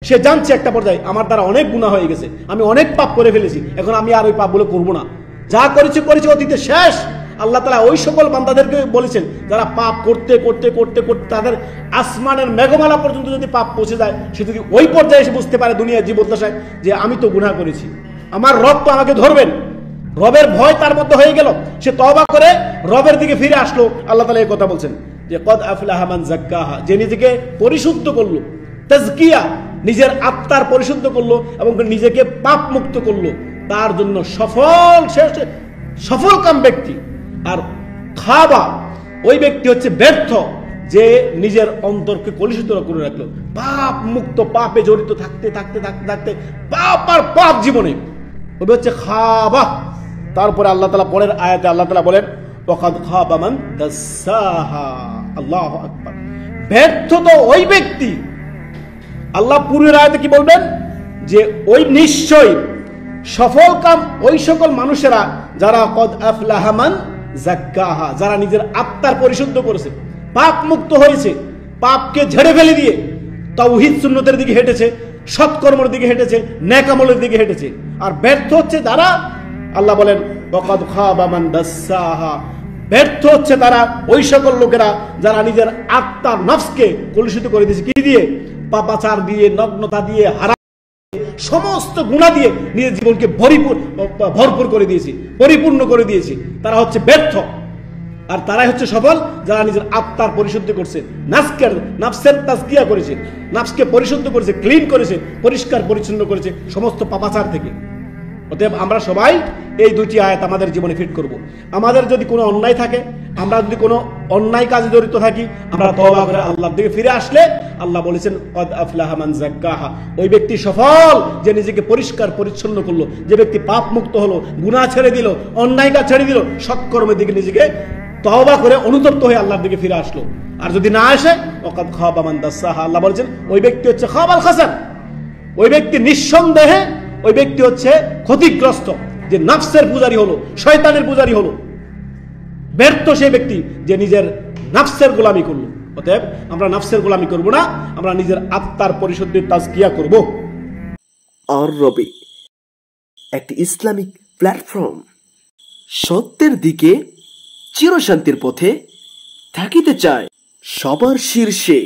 সে জানছে একটা পর্যায়ে আমার দ্বারা অনেক গুনাহ হয়ে গেছে, আমি অনেক পাপ করে ফেলেছি, এখন আমি আর ওই পাপগুলো করবো না, যা করেছে অতীতে শেষ। আল্লাহ তাআলা ওই সকল বান্দাদেরকে বলেছেন যারা পাপ করতে করতে করতে করতে তাদের আসমানের মেঘমালা পর্যন্ত যদি পাপ পৌঁছে যায়, সে যদি ওই পর্যায়ে এসে বুঝতে পারে দুনিয়ার জীবদ্দশায় যে আমি তো গুনাহ করেছি, আমার রব তো আমাকে ধরবেন, রবের ভয় তার মধ্যে হয়ে গেল, সে তওবা করে রবের দিকে ফিরে আসলো। আল্লাহ তাআলা এই কথা বলছেন যে কদ আফলাহা মান যাক্কাহা, যে নিজেকে পরিশুদ্ধ করলো, তাজকিয়া, নিজের আত্মার পরিশুদ্ধ করলো এবং নিজেকে পাপ মুক্ত করলো, তার জন্য সফল কাম ব্যক্তি। আর খাবা, ওই ব্যক্তি হচ্ছে ব্যর্থ যে নিজের অন্তরকে কলুষিত করে রাখলো, পাপ মুক্ত, পাপে জড়িত থাকতে থাকতে থাকতে থাকতে পাপ আর পাপ জীবনে, ওই হচ্ছে খাবা। তারপরে আল্লাহ তাআলা পরের আয়াতে আল্লাহ তাআলা বলেন ওয়াকাদ খাবা মান দাসাহা, আল্লাহু আকবার। ব্যর্থ তো ওই ব্যক্তি, আল্লাহ পূর্বের আয়াতে কি বলবেন যে ওই নিশ্চয় সফল কাম ওই সকল মানুষেরা যারা কদ আফলাহা মান যাক্কাহা, যারা নিজের আত্মার পরিশুদ্ধ করেছে, পাপ মুক্ত হয়েছে, পাপকে ঝেড়ে ফেলে দিয়ে তাওহীদ সুন্নতের দিকে হেঁটেছে, সৎকর্মের দিকে হেঁটেছে, নেক আমলের দিকে হেঁটেছে। আর ব্যর্থ হচ্ছে তারা, আল্লাহ বলেন ওয়াকাদ খাবা মান দাসাহা, ব্যর্থ হচ্ছে তারা ওই সকল লোকেরা যারা নিজের আত্মার নফসকে কলুষিত করে দিয়েছে, কি দিয়ে? পাপাচার দিয়ে, নগ্নতা দিয়ে, হারাম, সমস্ত গুনাহ দিয়ে নিজের জীবনকে ভরপুর করে দিয়েছে, পরিপূর্ণ করে দিয়েছে। তারা হচ্ছে ব্যর্থ। আর তারাই হচ্ছে সফল যারা নিজের আত্মার পরিশুদ্ধি করছে, নাফসের তাজকিয়া করেছে, নাফসকে পরিশুদ্ধ করেছে, ক্লিন করেছে, পরিষ্কার পরিচ্ছন্ন করেছে সমস্ত পাপাচার থেকে। অতএব আমরা সবাই এই দুটি আয়াত আমাদের জীবনে ফিট করব। আমাদের যদি কোনো অন্যায় থাকে, আমরা যদি কোনো অন্যায় কাজে জড়িত থাকি, আমরা তওবা করে আল্লাহর দিকে ফিরে আসলে আল্লাহ বলেছেন কদ আফলাহা মান যাক্কাহা, ওই ব্যক্তি সফল যে নিজেকে পরিষ্কার পরিচ্ছন্ন করলো, যে ব্যক্তি পাপ মুক্ত হলো, গুনাহ ছেড়ে দিল, অন্যায় কাজ ছেড়ে দিল, সৎকর্মের দিকে নিজেকে তওবা করে অনুতপ্ত হয়ে আল্লাহর দিকে ফিরে আসলো। আর যদি না আসে ওয়াকাদ খাবা মান দাসাহা, আল্লাহ বলেছেন ওই ব্যক্তি হচ্ছে খাবাল খাসার, ওই ব্যক্তি নিঃসন্দেহে ওই ব্যক্তি হচ্ছে ক্ষতিগ্রস্ত, যে নাফসের পূজারী হলো, শয়তানের পূজারী হলো। ব্যর্থ সেই ব্যক্তি যে নিজের নাফসের গোলামি করলো। অতএব আমরা নাফসের গোলামি করব না, আমরা নিজের আত্মার পরিশুদ্ধির তাজকিয়া করব। আর রবি একটি ইসলামিক প্ল্যাটফর্ম, সত্যের দিকে চিরশান্তির পথে থাকিতে চায় সবার শীর্ষে।